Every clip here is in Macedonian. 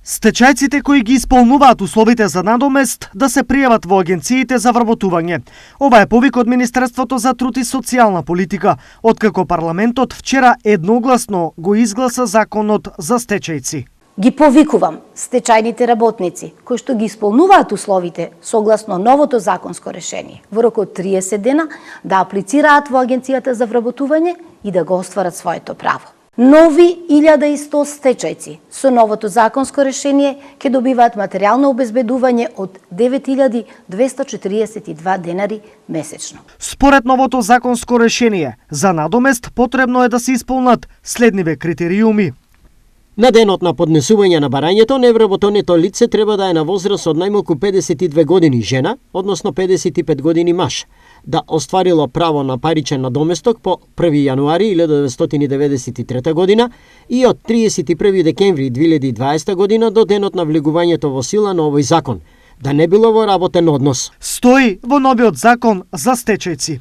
Стечајците кои ги исполнуваат условите за надомест да се пријават во агенциите за вработување. Ова е повик од Министерството за труд и социјална политика, откако парламентот вчера едногласно го изгласа законот за стечајци. Ги повикувам стечајните работници кои што ги исполнуваат условите согласно новото законско решение во рок од 30 дена да аплицираат во агенцијата за вработување и да го остварат своето право. Нови 1100 стечајци со новото законско решение ќе добиваат материјално обезбедување од 9242 денари месечно. Според новото законско решение, за надомест потребно е да се исполнат следниве критериуми. На денот на поднесување на барањето, невработеното лице треба да е на возраст од најмалку 52 години жена, односно 55 години маж, да остварило право на паричен надоместок по 1 јануари 1993 година и од 31 декември 2020 година до денот на влегувањето во сила на овој закон, да не било во работен однос. Стои во новиот закон за стечајци.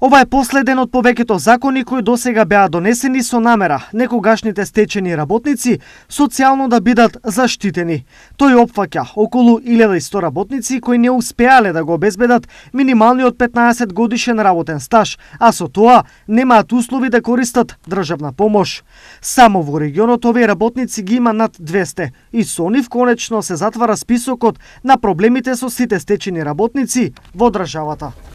Ова е последен од повеќето закони кои досега беа донесени со намера некогашните стечени работници социјално да бидат заштитени. Тој опфаќа околу 1100 работници кои не успеале да го обезбедат минималниот 15 годишен работен стаж, а со тоа немаат услови да користат државна помош. Само во регионот овие работници ги има над 200 и со нив конечно се затвара списокот на проблемите со сите стечени работници во државата.